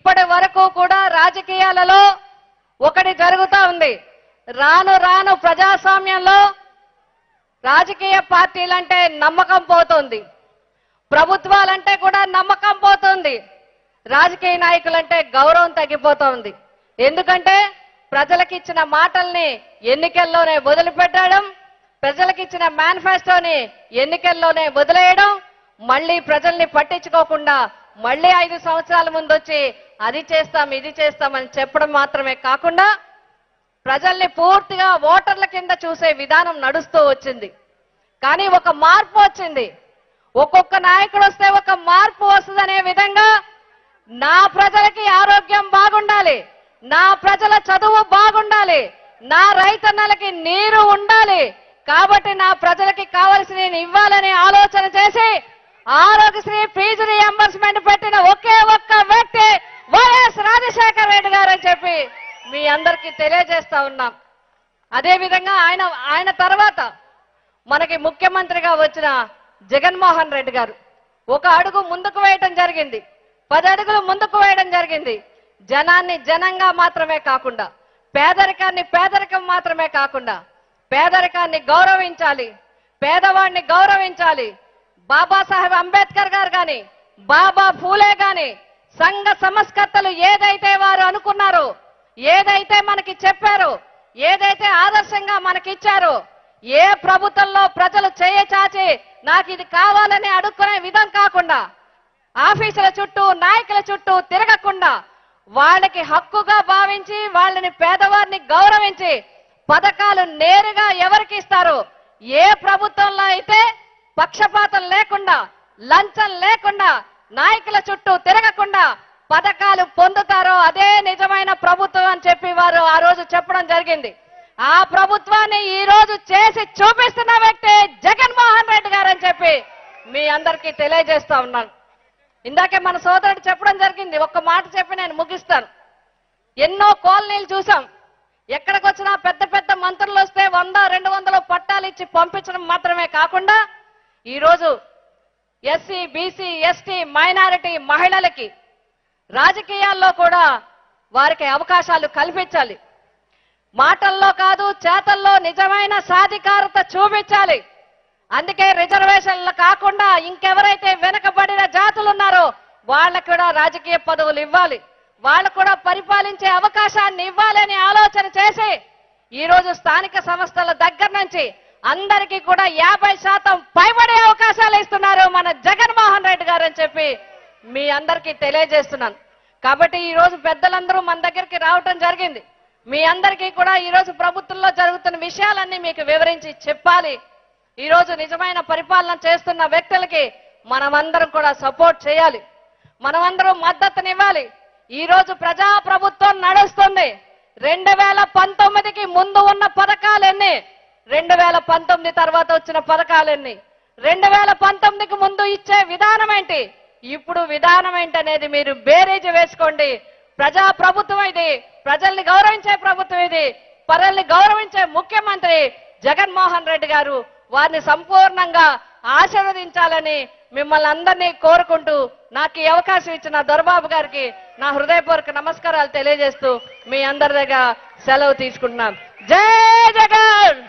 ఇప్పటి వరకు కూడా రాజకీయాలలో ఒకటి జరుగుతూ ఉంది. రాను రాను ప్రజాస్వామ్యంలో రాజకీయ పార్టీలంటే నమ్మకం పోతుంది, ప్రభుత్వాలంటే కూడా నమ్మకం పోతుంది, రాజకీయ నాయకులంటే గౌరవం తగ్గిపోతుంది. ఎందుకంటే ప్రజలకు ఇచ్చిన మాటల్ని ఎన్నికల్లోనే వదిలిపెట్టడం, ప్రజలకు ఇచ్చిన మేనిఫెస్టోని ఎన్నికల్లోనే వదిలేయడం, మళ్ళీ ప్రజల్ని పట్టించుకోకుండా మళ్ళీ 5 సంవత్సరాల ముందు వచ్చి అది చేస్తాం ఇది చేస్తామని చెప్పడం మాత్రమే కాకుండా ప్రజల్ని పూర్తిగా ఓటర్ల కింద చూసే విధానం నడుస్తూ వచ్చింది. కానీ ఒక మార్పు వచ్చింది. ఒక్కొక్క నాయకుడు వస్తే ఒక మార్పు వస్తుందనే విధంగా నా ప్రజలకి ఆరోగ్యం బాగుండాలి, నా ప్రజల చదువు బాగుండాలి, నా రైతన్నలకి నీరు ఉండాలి, కాబట్టి నా ప్రజలకి కావాల్సిన ఇవ్వాలనే ఆలోచన చేసి ఆరోగ్యశ్రీ ఫీజు రీఎంబర్స్మెంట్ పెట్టిన ఒకే ఒక్క వ్యక్తి వైఎస్ రాజశేఖర రెడ్డి గారు అని చెప్పి మీ అందరికీ తెలియజేస్తా ఉన్నాం. అదేవిధంగా ఆయన తర్వాత మనకి ముఖ్యమంత్రిగా వచ్చిన జగన్మోహన్ రెడ్డి గారు ఒక అడుగు ముందుకు వేయడం జరిగింది, 10 అడుగులు ముందుకు వేయడం జరిగింది. జనాన్ని జనంగా మాత్రమే కాకుండా, పేదరికాన్ని పేదరికం మాత్రమే కాకుండా, పేదరికాన్ని గౌరవించాలి, పేదవాడిని గౌరవించాలి. బాబాసాహెబ్ అంబేద్కర్ గారు కానీ, బాబా ఫూలే కానీ, సంఘ సంస్కర్తలు ఏదైతే వారు అనుకున్నారో, ఏదైతే మనకి చెప్పారో, ఏదైతే ఆదర్శంగా మనకిచ్చారో, ఏ ప్రభుత్వంలో ప్రజలు చేయచాచి నాకు ఇది కావాలని అడుక్కునే విధం కాకుండా, ఆఫీసుల చుట్టూ నాయకుల చుట్టూ తిరగకుండా వాళ్ళకి హక్కుగా భావించి వాళ్ళని పేదవారిని గౌరవించి పథకాలు నేరుగా ఎవరికి ఇస్తారో, ఏ ప్రభుత్వంలో అయితే పక్షపాతం లేకుండా లంచం లేకుండా నాయకుల చుట్టూ తిరగకుండా పథకాలు పొందుతారో అదే నిజమైన ప్రభుత్వం అని చెప్పి వారు ఆ రోజు చెప్పడం జరిగింది. ఆ ప్రభుత్వాన్ని ఈ రోజు చేసి చూపిస్తున్న వ్యక్తి జగన్మోహన్ రెడ్డి గారు అని చెప్పి మీ అందరికీ తెలియజేస్తా ఉన్నాను. ఇందాకే మన సోదరుడు చెప్పడం జరిగింది, ఒక్క మాట చెప్పి నేను ముగిస్తాను. ఎన్నో కాలనీలు చూసాం, ఎక్కడికి వచ్చినా పెద్ద పెద్ద మంత్రులు వస్తే 100-200 పట్టాలు ఇచ్చి పంపించడం మాత్రమే కాకుండా ఈరోజు ఎస్సీ బీసీ ఎస్టీ మైనారిటీ మహిళలకి రాజకీయాల్లో కూడా వారికి అవకాశాలు కల్పించాలి. మాటల్లో కాదు చేతల్లో నిజమైన సాధికారత చూపించాలి. అందుకే రిజర్వేషన్లు కాకుండా ఇంకెవరైతే వెనుకబడిన జాతులు ఉన్నారో వాళ్ళకు కూడా రాజకీయ పదవులు ఇవ్వాలి, వాళ్ళు కూడా పరిపాలించే అవకాశాన్ని ఇవ్వాలని ఆలోచన చేసి ఈరోజు స్థానిక సంస్థల దగ్గర నుంచి అందరికీ కూడా 50% పైబడే అవకాశాలు ఇస్తున్నారు మన జగన్మోహన్ రెడ్డి గారు అని చెప్పి మీ అందరికీ తెలియజేస్తున్నాను. కాబట్టి ఈ రోజు పెద్దలందరూ మన దగ్గరికి రావటం జరిగింది. మీ అందరికీ కూడా ఈ రోజు ప్రభుత్వంలో జరుగుతున్న విషయాలన్నీ మీకు వివరించి చెప్పాలి. ఈ రోజు నిజమైన పరిపాలన చేస్తున్న వ్యక్తులకి మనమందరం కూడా సపోర్ట్ చేయాలి, మనమందరం మద్దతునివ్వాలి. ఈ రోజు ప్రజా ప్రభుత్వం నడుస్తుంది. 2019కి ముందు ఉన్న పథకాలన్నీ, 2019 తర్వాత వచ్చిన పథకాలన్నీ, 2019కి ముందు ఇచ్చే విధానం ఏంటి, ఇప్పుడు విధానం ఏంటి అనేది మీరు బేరీజు వేసుకోండి. ప్రజా ప్రభుత్వం ఇది, ప్రజల్ని గౌరవించే ప్రభుత్వం ఇది, ప్రజల్ని గౌరవించే ముఖ్యమంత్రి జగన్మోహన్ రెడ్డి గారు. వారిని సంపూర్ణంగా ఆశీర్వదించాలని మిమ్మల్ని అందరినీ కోరుకుంటూ నాకు ఈ అవకాశం ఇచ్చిన దొరబాబు గారికి నా హృదయపూర్వక నమస్కారాలు తెలియజేస్తూ మీ అందరి దగ్గర సెలవు తీసుకుంటున్నాను. జై జగన్.